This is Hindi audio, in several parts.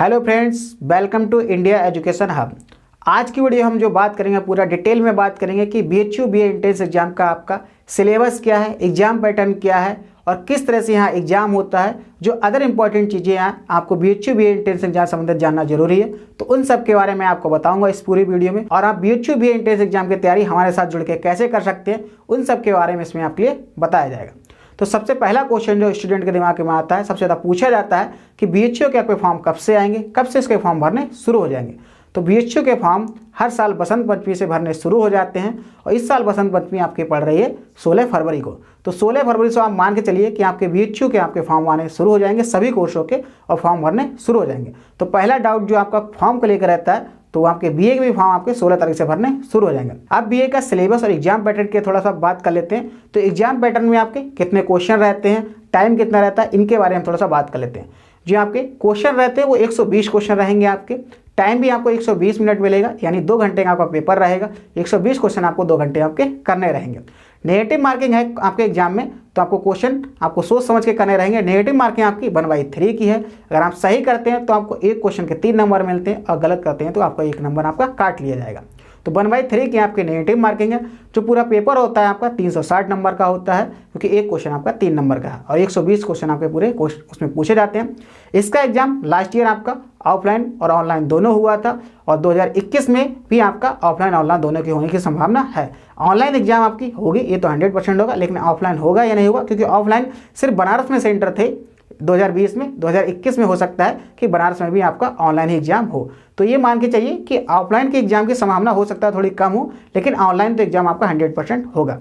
Hello friends, welcome to India education hub. आज की वीडियो हम जो बात करेंगे पूरा डिटेल में बात करेंगे कि बीएचयू बीए एंट्रेंस एग्जाम का आपका सिलेबस क्या है, एग्जाम पैटर्न क्या है और किस तरह से यहाँ एग्जाम होता है। जो अदर इंपॉर्टेंट चीज़ें यहाँ आपको बीएचयू बीए एंट्रेंस एग्जाम संबंधित जानना जरूरी है, तो उन सब के बारे में आपको बताऊंगा इस पूरी वीडियो में। और आप बीएचयू बीए एंट्रेंस एग्जाम की तैयारी हमारे साथ जुड़ के कैसे कर सकते हैं, उन सब के बारे में इसमें आपके लिए बताया जाएगा। तो सबसे पहला क्वेश्चन जो स्टूडेंट के दिमाग में आता है, सबसे ज़्यादा पूछा जाता है कि बीएचयू के आपके फॉर्म कब से आएंगे, कब से इसके फॉर्म भरने शुरू हो जाएंगे। तो बीएचयू के फॉर्म हर साल बसंत पंचमी से भरने शुरू हो जाते हैं और इस साल बसंत पंचमी आपकी पड़ रही है 16 फरवरी को। तो 16 फरवरी से आप मान के चलिए कि आपके बीएचयू के आपके फॉर्म आने शुरू हो जाएंगे, सभी कोर्सों के, और फॉर्म भरने शुरू हो जाएंगे। तो पहला डाउट जो आपका फॉर्म को लेकर रहता है, तो आपके बीए के भी फॉर्म आपके 16 तारीख से भरने शुरू हो जाएंगे। अब बीए का सिलेबस और एग्जाम पैटर्न के थोड़ा सा बात कर लेते हैं। तो एग्जाम पैटर्न में आपके कितने क्वेश्चन रहते हैं, टाइम कितना रहता है, इनके बारे में थोड़ा सा बात कर लेते हैं। जो आपके क्वेश्चन रहते हैं वो 120 क्वेश्चन रहेंगे आपके। टाइम भी आपको 120 मिनट मिलेगा, यानी 2 घंटे का आपका पेपर रहेगा। 120 क्वेश्चन आपको 2 घंटे आपके करने रहेंगे। नेगेटिव मार्किंग है आपके एग्जाम में, तो आपको क्वेश्चन आपको सोच समझ के करने रहेंगे। नेगेटिव मार्किंग आपकी 1/3 की है। अगर आप सही करते हैं तो आपको एक क्वेश्चन के 3 नंबर मिलते हैं और गलत करते हैं तो आपका 1 नंबर आपका काट लिया जाएगा। तो 1/3 की आपकी नेगेटिव मार्किंग है। जो पूरा पेपर होता है आपका 360 नंबर का होता है, क्योंकि एक क्वेश्चन आपका 3 नंबर का है और 120 क्वेश्चन आपके पूरे उसमें पूछे जाते हैं। इसका एग्जाम लास्ट ईयर आपका ऑफलाइन और ऑनलाइन दोनों हुआ था और 2021 में भी आपका ऑफलाइन ऑनलाइन दोनों की होने की संभावना है। ऑनलाइन एग्जाम आपकी होगी, ये तो 100% होगा, लेकिन ऑफलाइन होगा या नहीं होगा, क्योंकि ऑफलाइन सिर्फ बनारस में सेंटर थे 2020 में। 2021 में हो सकता है कि बनारस में भी आपका ऑनलाइन ही एग्जाम हो। तो ये मान के चाहिए कि ऑफलाइन के एग्जाम की संभावना हो सकता है थोड़ी कम हो, लेकिन ऑनलाइन तो एग्जाम आपका 100% होगा।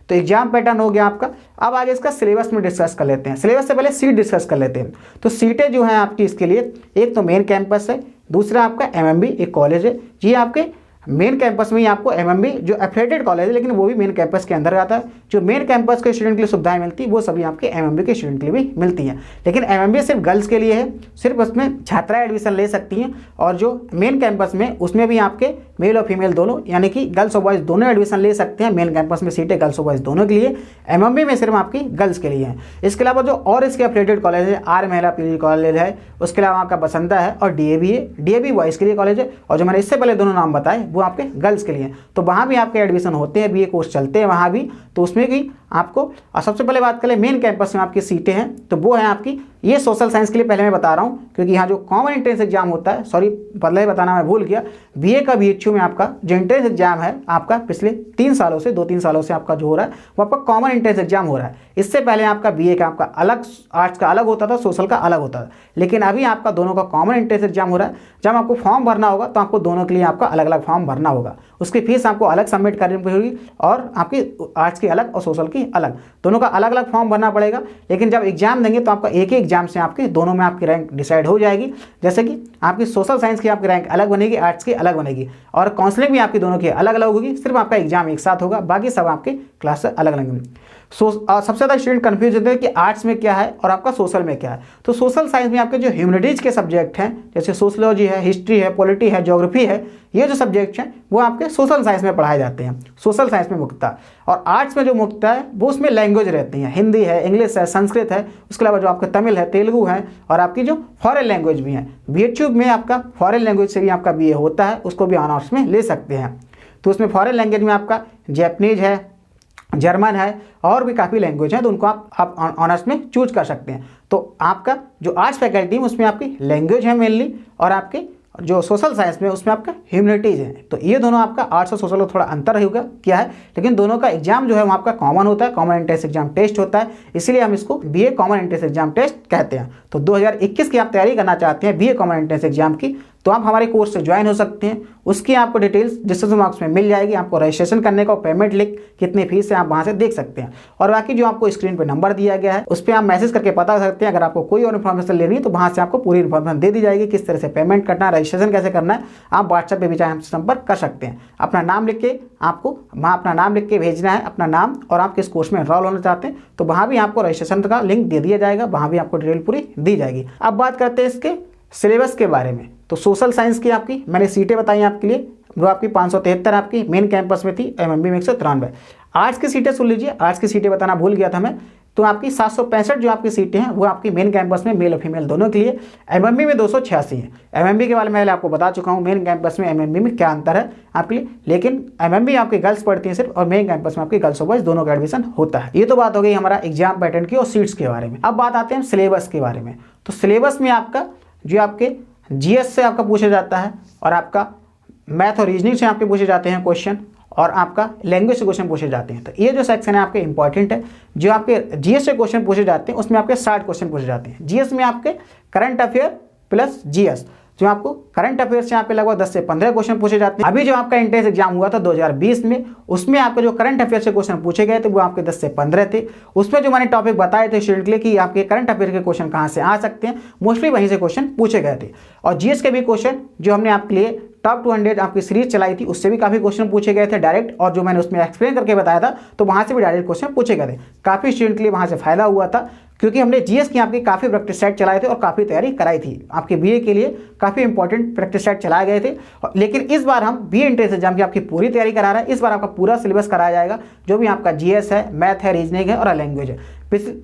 तो एग्जाम पैटर्न हो गया आपका। अब आगे इसका सिलेबस में डिस्कस कर लेते हैं। सिलेबस से पहले सीट डिस्कस कर लेते हैं। तो सीटें जो हैं आपकी इसके लिए, एक तो मेन कैंपस है, दूसरा आपका एमएमबी एक कॉलेज है। जी आपके मेन कैंपस में ही आपको एमएमबी जो एफिलिएटेड कॉलेज है, लेकिन वो भी मेन कैंपस के अंदर आता है। जो मेन कैंपस के स्टूडेंट के लिए सुविधाएं मिलती है वो सभी आपके एमएमबी के स्टूडेंट के लिए भी मिलती हैं। लेकिन एमएमबी सिर्फ गर्ल्स के लिए है, सिर्फ उसमें छात्राएं एडमिशन ले सकती हैं। और जो मेन कैंपस में उसमें भी आपके मेल और फीमेल दोनों, यानी कि गर्ल्स और बॉयज़ दोनों एडमिशन ले सकते हैं। मेन कैंपस में सीटें गर्ल्स और बॉयज़ दोनों के लिए, एमएमबी में सिर्फ आपकी गर्ल्स के लिए है। इसके अलावा जो और इसके एफिलिएटेड कॉलेज है, आर महिला पीजी कॉलेज है, उसके अलावा आपका बसंता है और डीएवी है। डीएवी बॉयज़ के लिए कॉलेज है, और जो मैंने इससे पहले दोनों नाम बताए वो आपके गर्ल्स के लिए। तो वहाँ भी आपके एडमिशन होते हैं, बीए कोर्स चलते हैं वहाँ भी। तो उसमें भी आपको सबसे पहले बात करें मेन कैंपस में आपकी सीटें हैं, तो वो है आपकी, ये सोशल साइंस के लिए पहले मैं बता रहा हूँ, क्योंकि यहाँ जो कॉमन एंट्रेंस एग्जाम होता है, सॉरी पहले बताना मैं भूल गया, बीए का बीएचयू में आपका जो एंट्रेंस एग्जाम है आपका पिछले 3 सालों से 2-3 सालों से आपका जो हो रहा है वो आपका कॉमन एंट्रेंस एग्जाम हो रहा है। इससे पहले आपका बीए का आपका अलग, आर्ट्स का अलग होता था, सोशल का अलग होता था, लेकिन अभी आपका दोनों का कॉमन एंट्रेंस एग्जाम हो रहा है। जब आपको फॉर्म भरना होगा तो आपको दोनों के लिए आपका अलग अलग फॉर्म भरना होगा। उसकी फीस आपको अलग सबमिट करनी होगी, और आपकी आर्ट्स की अलग और सोशल की अलग, दोनों का अलग अलग फॉर्म भरना पड़ेगा। लेकिन जब एग्जाम देंगे तो आपका एक ही एग्जाम से आपके दोनों में आपकी रैंक डिसाइड हो जाएगी। जैसे कि आपकी सोशल साइंस की आपकी रैंक अलग बनेगी, आर्ट्स की अलग बनेगी, और काउंसलिंग भी आपकी दोनों की अलग अलग होगी। सिर्फ आपका एग्जाम एक साथ होगा, बाकी सब आपके क्लास अलग अलग होंगी। सबसे ज़्यादा स्टूडेंट कंफ्यूज होते हैं कि आर्ट्स में क्या है और आपका सोशल में क्या है। तो सोशल साइंस में आपके जो ह्यूमैनिटीज़ के सब्जेक्ट हैं, जैसे सोशलॉजी है, हिस्ट्री है, पॉलिटी है, ज्योग्राफी है, ये जो सब्जेक्ट हैं वो आपके सोशल साइंस में पढ़ाए जाते हैं। सोशल साइंस में मुख्यतः, और आर्ट्स में जो मुख्यतः है वो उसमें लैंग्वेज रहती हैं, हिंदी है, इंग्लिश है, संस्कृत है, उसके अलावा जो आपका तमिल है, तेलुगु है, और आपकी जो फॉरेन लैंग्वेज भी है। बीएचयू में आपका फॉरेन लैंग्वेज से भी आपका बीए होता है, उसको भी ऑनर्स में ले सकते हैं। तो उसमें फॉरेन लैंग्वेज में आपका जैपनीज है, जर्मन है, और भी काफ़ी लैंग्वेज हैं, तो उनको आप ऑनर्स में चूज कर सकते हैं। तो आपका जो आर्ट्स फैकल्टी है उसमें आपकी लैंग्वेज है मेनली, और आपके जो सोशल साइंस में उसमें आपका ह्यूमैनिटीज़ है। तो ये दोनों आपका आर्ट्स और सोशल में थोड़ा अंतर होगा क्या है, लेकिन दोनों का एग्जाम जो है वो आपका कॉमन होता है, कॉमन एंट्रेंस एग्जाम टेस्ट होता है, इसीलिए हम इसको BA common entrance exam test कहते हैं। तो 2021 की आप तैयारी करना चाहते हैं बीए कॉमन एंट्रेंस एग्जाम की, तो आप हमारे कोर्स से ज्वाइन हो सकते हैं। उसकी आपको डिटेल्स डिस्क्रिप्शन बॉक्स में मिल जाएगी। आपको रजिस्ट्रेशन करने का पेमेंट लिंक, कितनी फीस है, आप वहाँ से देख सकते हैं। और बाकी जो आपको स्क्रीन पे नंबर दिया गया है उस पर आप मैसेज करके पता कर सकते हैं। अगर आपको कोई और इन्फॉर्मेशन लेनी है तो वहाँ से आपको पूरी इन्फॉर्मेशन दे दी जाएगी, किस तरह से पेमेंट करना है, रजिस्ट्रेशन कैसे करना है। आप व्हाट्सएप पर भी चाहे हमसे संपर्क कर सकते हैं। अपना नाम लिख के आपको वहाँ अपना नाम लिख के भेजना है, अपना नाम, और आप किस कोर्स में एनरोल होना चाहते हैं, तो वहाँ भी आपको रजिस्ट्रेशन का लिंक दे दिया जाएगा, वहाँ भी आपको डिटेल पूरी दी जाएगी। अब बात करते हैं इसके सिलेबस के बारे में। तो सोशल साइंस की आपकी मैंने सीटें बताई आपके लिए, जो आपकी 573 आपकी मेन कैंपस में थी, एमएमबी में 193। आर्ट्स की सीटें सुन लीजिए, आर्ट्स की सीटें बताना भूल गया था मैं। तो आपकी 765 जो आपकी सीटें हैं वो आपकी मेन कैंपस में मेल और फीमेल दोनों के लिए। एमएमबी में 286 है। एमएमबी के बारे में पहले आपको बता चुका हूँ, मेन कैंपस में एमएमबी में क्या अंतर है आपके लिए, लेकिन एमएमबी आपकी गर्ल्स पढ़ती हैं सिर्फ, और मेन कैंपस में आपकी गर्ल्स और बॉयज दोनों का एडमिशन होता है। ये तो बात हो गई हमारा एग्जाम पैटर्न की और सीट्स के बारे में। अब बात आते हैं सिलेबस के बारे में। तो सिलेबस में आपका जो आपके जीएस से आपका पूछा जाता है, और आपका मैथ और रीजनिंग से आपके पूछे जाते हैं क्वेश्चन, और आपका लैंग्वेज से क्वेश्चन पूछे जाते हैं। तो ये जो सेक्शन है आपके इंपॉर्टेंट है। जो आपके जीएस से क्वेश्चन पूछे जाते हैं उसमें आपके 60 क्वेश्चन पूछे जाते हैं। जीएस में आपके करंट अफेयर प्लस जीएस, जो आपको करंट अफेयर से यहाँ पे लगभग 10 से 15 क्वेश्चन पूछे जाते हैं। अभी जो आपका एंट्रेंस एग्जाम हुआ था 2020 में, उसमें आपके जो करंट अफेयर से क्वेश्चन पूछे गए थे वो आपके 10 से 15 थे। उसमें जो मैंने टॉपिक बताए थे स्टूडेंट के लिए कि आपके करंट अफेयर के क्वेश्चन कहाँ से आ सकते हैं, मोस्टली वहीं से क्वेश्चन पूछे गए थे। और जीएस के भी क्वेश्चन जो हमने आपके लिए टॉप 200 आपकी सीरीज चलाई थी उससे भी काफ़ी क्वेश्चन पूछे गए थे डायरेक्ट, और जो मैंने उसमें एक्सप्लेन करके बताया था तो वहाँ से भी डायरेक्ट क्वेश्चन पूछे गए थे। काफ़ी स्टूडेंट के लिए वहाँ से फायदा हुआ था, क्योंकि हमने जीएस की आपकी काफ़ी प्रैक्टिस सेट चलाए थे और काफ़ी तैयारी कराई थी। आपके बीए के लिए काफ़ी इंपॉर्टेंट प्रैक्टिस सेट चलाए गए थे। लेकिन इस बार हम बीए एंट्रेंस एग्जाम की आपकी पूरी तैयारी करा रहे हैं। इस बार आपका पूरा सिलेबस कराया जाएगा, जो भी आपका जीएस है, मैथ है, रीजनिंग है और लैंग्वेज है।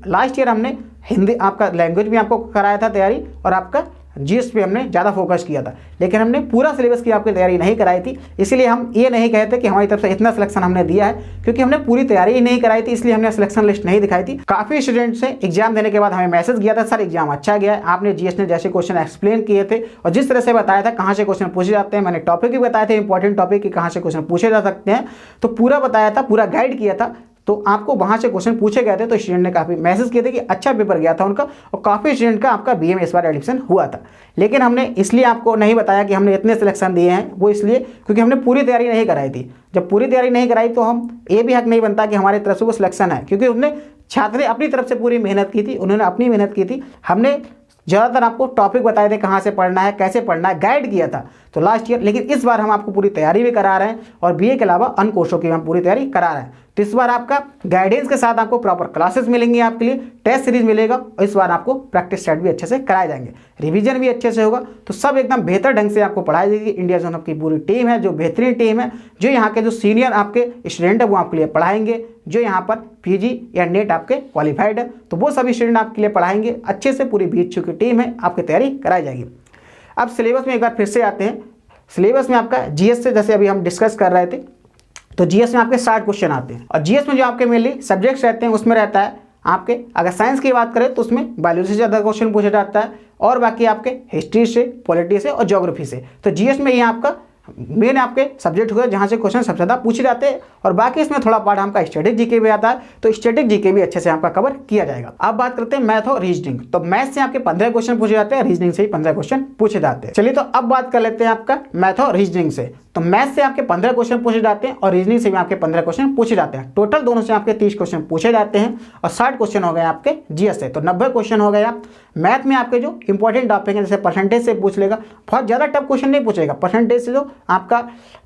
लास्ट ईयर हमने हिंदी आपका लैंग्वेज भी आपको कराया था तैयारी, और आपका जीएस पे हमने ज़्यादा फोकस किया था, लेकिन हमने पूरा सिलेबस की आपकी तैयारी नहीं कराई थी। इसलिए हम ये नहीं कहते कि हमारी तरफ से इतना सिलेक्शन हमने दिया है, क्योंकि हमने पूरी तैयारी ही नहीं कराई थी, इसलिए हमने सिलेक्शन लिस्ट नहीं दिखाई थी। काफ़ी स्टूडेंट्स से एग्जाम देने के बाद हमें मैसेज किया था, सर एग्जाम अच्छा गया है, आपने जीएस ने जैसे क्वेश्चन एक्सप्लेन किए थे और जिस तरह से बताया था कहाँ से क्वेश्चन पूछे जाते हैं, मैंने टॉपिक भी बताए थे इंपॉर्टेंट टॉपिक कि कहाँ से क्वेश्चन पूछे जा सकते हैं, तो पूरा बताया था, पूरा गाइड किया था, तो आपको वहाँ से क्वेश्चन पूछे गए थे। तो स्टूडेंट ने काफ़ी मैसेज किए थे कि अच्छा पेपर गया था उनका, और काफ़ी स्टूडेंट का आपका बीए में इस बार एडमिशन हुआ था। लेकिन हमने इसलिए आपको नहीं बताया कि हमने इतने सिलेक्शन दिए हैं, वो इसलिए क्योंकि हमने पूरी तैयारी नहीं कराई थी। जब पूरी तैयारी नहीं कराई तो हम ये भी हक नहीं बनता कि हमारी तरफ से वो सिलेक्शन है, क्योंकि उन्होंने छात्र ने अपनी तरफ से पूरी मेहनत की थी, उन्होंने अपनी मेहनत की थी। हमने ज़्यादातर आपको टॉपिक बताए थे, कहाँ से पढ़ना है, कैसे पढ़ना है, गाइड किया था तो लास्ट ईयर। लेकिन इस बार हम आपको पूरी तैयारी भी करा रहे हैं, और बीए के अलावा अन्य कोर्सों की हम पूरी तैयारी करा रहे हैं। तो इस बार आपका गाइडेंस के साथ आपको प्रॉपर क्लासेस मिलेंगी, आपके लिए टेस्ट सीरीज मिलेगा, और इस बार आपको प्रैक्टिस सेट भी अच्छे से कराए जाएंगे, रिवीजन भी अच्छे से होगा। तो सब एकदम बेहतर ढंग से आपको पढ़ाई जाएगी। इंडिया जोन की पूरी टीम है, जो बेहतरीन टीम है, जो यहाँ के जो सीनियर आपके स्टूडेंट है वो आपके लिए पढ़ाएंगे, जो यहाँ पर पीजी या नेट आपके क्वालिफाइड है, तो वो सभी स्टूडेंट आपके लिए पढ़ाएंगे अच्छे से। पूरी बीएचयू की टीम है, आपकी तैयारी कराई जाएगी। अब सिलेबस में एक बार फिर से आते हैं। सिलेबस में आपका जीएस से जैसे अभी हम डिस्कस कर रहे थे, तो जीएस में आपके 60 क्वेश्चन आते हैं, और जीएस में जो आपके मेनली सब्जेक्ट्स रहते हैं उसमें रहता है आपके, अगर साइंस की बात करें तो उसमें बायोलॉजी से ज़्यादा क्वेश्चन पूछा जाता है, और बाकी आपके हिस्ट्री से, पॉलिटी से और ज्योग्राफी से। तो जीएस में ये आपका मेन आपके सब्जेक्ट हुए जहाँ से क्वेश्चन सबसे ज़्यादा पूछे जाते हैं, और बाकी इसमें थोड़ा पार्ट आपका स्टैटिक जीके भी आता है, तो स्टैटिक जीके भी अच्छे से आपका कवर किया जाएगा। अब बात करते हैं मैथ और रीजनिंग। तो मैथ से आपके 15 क्वेश्चन पूछे जाते हैं, रीजनिंग से ही 15 क्वेश्चन पूछे जाते हैं। चलिए तो अब बात कर लेते हैं आपका मैथ और रीजनिंग से। तो मैथ से आपके 15 क्वेश्चन पूछे जाते हैं, और रीजनिंग से भी आपके 15 क्वेश्चन पूछे जाते हैं। टोटल दोनों से आपके 30 क्वेश्चन पूछे जाते हैं, और 60 क्वेश्चन हो गए आपके जीएस से, तो 90 क्वेश्चन हो गए। आप मैथ में आपके जो इंपॉर्टेंट टॉपिक है, जैसे परसेंटेज से पूछ लेगा, बहुत ज़्यादा टफ क्वेश्चन नहीं पूछेगा, परसेंटेज से जो आपका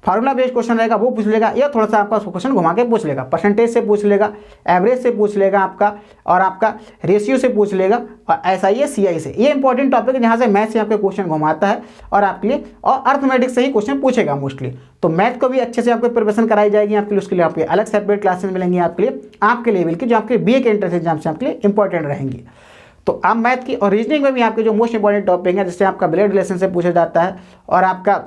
फार्मूला बेस्ड क्वेश्चन रहेगा वो पूछ लेगा, या थोड़ा सा आपका क्वेश्चन घुमा के पूछ लेगा। परसेंटेज से पूछ लेगा, एवरेज से पूछ लेगा आपका, और आपका रेशियो से पूछ लेगा, और एसआई सीआई से। ये इंपॉर्टेंट टॉपिक है जहाँ से मैथ से आपके क्वेश्चन घुमाता है, और आपके लिए और अर्थमेटिक्स से ही क्वेश्चन पूछेगा मोस्टली। तो मैथ को भी अच्छे से आपको प्रिपरेशन कराई जाएगी आपके लिए। उसके लिए आपके अलग सेपरेट क्लासेस मिलेंगी आपके लिए, आपके लेवल की, जो आपके बीए के एंट्रेंस एग्जाम से आपके लिए इंपॉर्टेंट रहेंगी। तो आप मैथ की और रीजनिंग में भी आपके जो मोस्ट इंपॉर्टेंट टॉपिक है, जैसे आपका ब्लड रिलेशन से पूछा जाता है, और आपका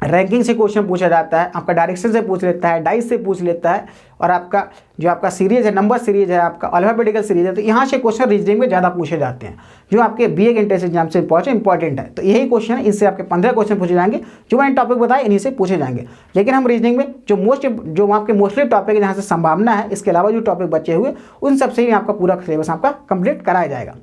रैंकिंग से क्वेश्चन पूछा जाता है, आपका डायरेक्शन से पूछ लेता है, डाइस से पूछ लेता है, और आपका जो आपका सीरीज है, नंबर सीरीज है, आपका अल्फाबेटिकल सीरीज है, तो यहाँ से क्वेश्चन रीजनिंग में ज़्यादा पूछे जाते हैं, जो आपके बीए के एंट्रेंस एग्जाम से इंपॉर्टेंट है। तो यही क्वेश्चन है, इनसे आपके 15 क्वेश्चन पूछे जाएंगे, जो मैंने टॉपिक बताया इन्हीं से पूछे जाएंगे। लेकिन हम रीजनिंग में जो आपके मोस्टली टॉपिक है जहाँ से संभावना है, इसके अलावा जो टॉपिक बचे हुए उन सबसे ही आपका पूरा सिलेबस आपका कंप्लीट कराया जाएगा।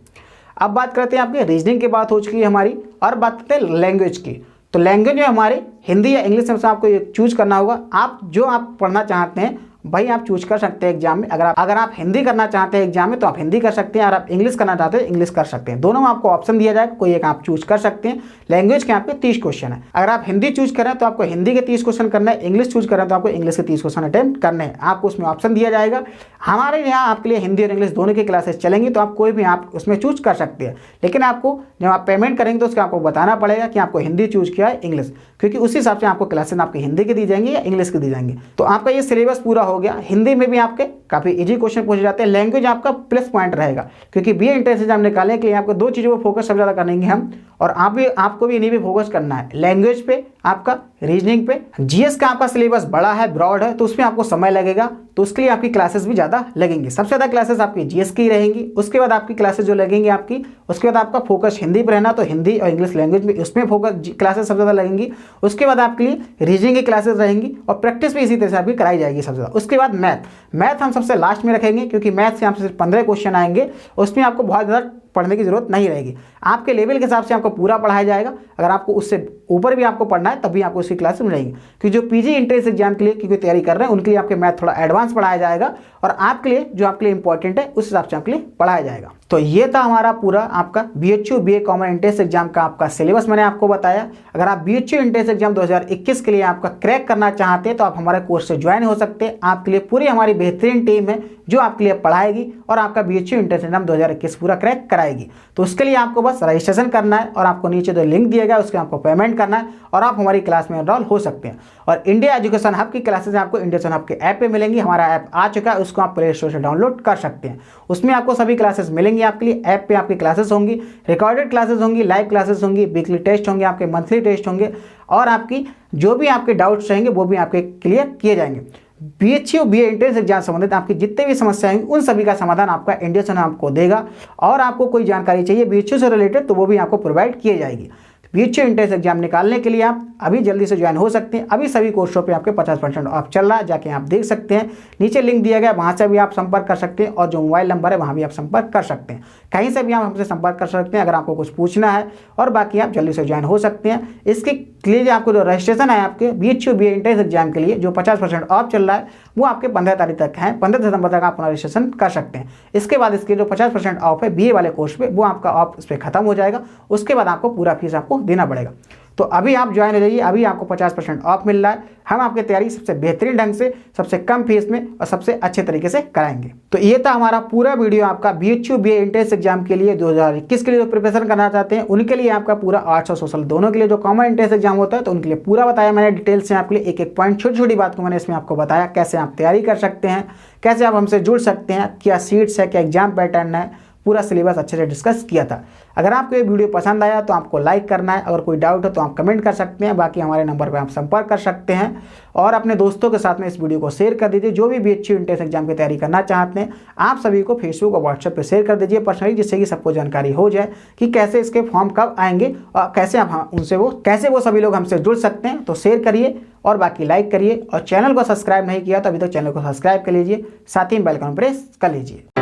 अब बात करते हैं आपके रीजनिंग की बात हो चुकी है हमारी, और बात करते हैं लैंग्वेज की। तो लैंग्वेज में हमारे हिंदी या इंग्लिश में से आपको चूज करना होगा। आप जो आप पढ़ना चाहते हैं भाई आप चूज कर सकते हैं एग्जाम में। अगर आप हिंदी करना चाहते हैं एग्जाम में तो आप हिंदी कर सकते हैं, अगर आप इंग्लिश करना चाहते हैं इंग्लिश कर सकते हैं। दोनों में आपको ऑप्शन दिया जाएगा, कोई एक आप चूज कर सकते हैं। लैंग्वेज के आपके 30 क्वेश्चन है। अगर आप हिंदी चूज करें तो आपको हिंदी के 30 क्वेश्चन करना है, इंग्लिश चूज करें तो आपको इंग्लिश के 30 क्वेश्चन अटेम्प्ट करने हैं। आपको उसमें ऑप्शन दिया जाएगा। हमारे यहाँ आपके लिए हिंदी और इंग्लिश दोनों की क्लासेस चलेंगी, तो आप कोई भी आप उसमें चूज कर सकते हैं। लेकिन आपको जब आप पेमेंट करेंगे तो उसका आपको बताना पड़ेगा कि आपको हिंदी चूज किया है इंग्लिश, क्योंकि उसी हिसाब से आपको क्लासेस आपकी हिंदी की दी जाएंगी या इंग्लिश की दी जाएंगी। तो आपका ये सिलेबस पूरा हो गया। हिंदी में भी आपके काफ़ी इजी क्वेश्चन पूछे जाते हैं। लैंग्वेज आपका प्लस पॉइंट रहेगा, क्योंकि बीए एंट्रेंस एग्जाम निकालने के लिए आपको दो चीज़ों पर फोकस सबसे ज़्यादा करेंगे हम, और आपको भी इन्हीं पे फोकस करना है, लैंग्वेज पे, आपका रीजनिंग पे। जीएस का आपका सिलेबस बड़ा है, ब्रॉड है, तो उसमें आपको समय लगेगा, तो उसके लिए आपकी क्लासेस भी ज़्यादा लगेंगी। सबसे ज़्यादा क्लासेस आपकी जीएस की रहेंगी। उसके बाद आपकी क्लासेस जो लगेंगी आपकी, उसके बाद आपका फोकस हिंदी पर रहना, तो हिंदी और इंग्लिश लैंग्वेज में उसमें फोकस क्लासेस सबसे ज़्यादा लगेंगी। उसके बाद आपके लिए रीजनिंग की क्लासेस रहेंगी और प्रैक्टिस भी इसी तरह से आपकी कराई जाएगी सबसे ज़्यादा। उसके बाद मैथ हम सबसे लास्ट में रखेंगे, क्योंकि मैथ से आपसे सिर्फ 15 क्वेश्चन आएंगे, उसमें आपको बहुत ज़्यादा पढ़ने की जरूरत नहीं रहेगी। आपके लेवल के हिसाब से आपको पूरा पढ़ाया जाएगा। अगर आपको उससे ऊपर भी आपको पढ़ना है तब भी आपको उसकी क्लासेस मिलेंगी, क्योंकि जो पीजी एंट्रेंस एग्जाम के लिए क्योंकि तैयारी कर रहे हैं उनके लिए आपके मैथ थोड़ा एडवांस पढ़ाया जाएगा, और आपके लिए जो आपके लिए इंपॉर्टेंट है उस हिसाब से आपके लिए पढ़ाया जाएगा। तो ये था हमारा पूरा आपका BHU BA common entrance exam का आपका सिलेबस मैंने आपको बताया। अगर आप बीएचयू एंट्रेंस एग्जाम 2021 के लिए आपका क्रैक करना चाहते हैं तो आप हमारे कोर्स से ज्वाइन हो सकते हैं। आपके लिए पूरी हमारी बेहतरीन टीम है जो आपके लिए पढ़ाएगी और आपका बीएचयू एंट्रेंस एग्जाम 2021 पूरा क्रैक कराएगी। तो उसके लिए आपको बस रजिस्ट्रेशन करना है, और आपको नीचे जो लिंक दिया गया उसके आपको पेमेंट करना है, और आप हमारी क्लास में एनरोल हो सकते हैं। और इंडिया एजुकेशन हब की क्लासेस आपको इंडिया एजुकेशन हब के ऐप पे मिलेंगी। हमारा ऐप आ चुका है, उसको आप प्ले स्टोर से डाउनलोड कर सकते हैं। उसमें आपको सभी क्लासेस मिलेंगी। आपके लिए ऐप पे आपकी क्लासेस होंगी, रिकॉर्डेड क्लासेस होंगी, लाइव क्लासेस होंगी, वीकली टेस्ट होंगे, आपके मंथली टेस्ट होंगे, और आपकी जो भी आपके डाउट्स रहेंगे वो भी आपके क्लियर किए जाएंगे। बीएचयू बीए एंट्रेंस एग्जाम संबंधित आपकी जितने भी समस्याएं होंगी उन सभी का समाधान आपका इंडिया एजुकेशन आपको देगा। और आपको कोई जानकारी चाहिए बीएचयू से रिलेटेड तो वो भी आपको प्रोवाइड किए जाएगी। बीएचयू एंट्रेंस एग्जाम निकालने के लिए आप अभी जल्दी से ज्वाइन हो सकते हैं। अभी सभी कोर्सों पे आपके 50% ऑफ चल रहा है, जाके आप देख सकते हैं। नीचे लिंक दिया गया, वहाँ से भी आप संपर्क कर सकते हैं, और जो मोबाइल नंबर है वहाँ भी आप संपर्क कर सकते हैं। कहीं से भी आप हमसे संपर्क कर सकते हैं अगर आपको कुछ पूछना है, और बाकी आप जल्दी से ज्वाइन हो सकते हैं। इसके लिए आपको जो रजिस्ट्रेशन है आपके बीएचयू बीए एंट्रेंस एग्जाम के लिए जो 50% ऑफ चल रहा है वो आपके 15 तारीख तक है। 15 सितंबर तक आप अपना रजिस्ट्रेशन कर सकते हैं। इसके बाद इसके जो 50% ऑफ है बीए वाले कोर्स पे वो आपका ऑफ इस पर खत्म हो जाएगा। उसके बाद आपको पूरा फीस आपको देना पड़ेगा। तो अभी आप ज्वाइन हो जाइए, अभी आपको 50% ऑफ मिल रहा है। हम आपकी तैयारी सबसे बेहतरीन ढंग से, सबसे कम फीस में और सबसे अच्छे तरीके से कराएंगे। तो ये था हमारा पूरा वीडियो आपका बीएचयू बीए एंट्रेंस एग्जाम के लिए 2021 के लिए जो प्रिपरेशन करना चाहते हैं उनके लिए आपका पूरा आर्ट्स और सोशल दोनों के लिए जो कॉमन एंट्रेंस एग्जाम होता है तो उनके लिए पूरा बताया मैंने डिटेल से। आपके लिए एक एक पॉइंट छोटी छोटी बात को मैंने इसमें आपको बताया, कैसे आप तैयारी कर सकते हैं, कैसे आप हमसे जुड़ सकते हैं, क्या सीट्स है, क्या एग्जाम पैटर्न है, पूरा सिलेबस अच्छे से डिस्कस किया था। अगर आपको ये वीडियो पसंद आया तो आपको लाइक करना है, अगर कोई डाउट है तो आप कमेंट कर सकते हैं, बाकी हमारे नंबर पर आप संपर्क कर सकते हैं, और अपने दोस्तों के साथ में इस वीडियो को शेयर कर दीजिए। जो भी बीएचयू एंट्रेंस एग्जाम की तैयारी करना चाहते हैं आप सभी को फेसबुक और व्हाट्सएप पर शेयर कर दीजिए पर्सनली, जिससे कि सबको जानकारी हो जाए कि कैसे इसके फॉर्म कब आएंगे और कैसे आप उनसे वो सभी लोग हमसे जुड़ सकते हैं। तो शेयर करिए और बाकी लाइक करिए, और चैनल को सब्सक्राइब नहीं किया तो अभी तक चैनल को सब्सक्राइब कर लीजिए, साथ ही बेल आइकन प्रेस कर लीजिए।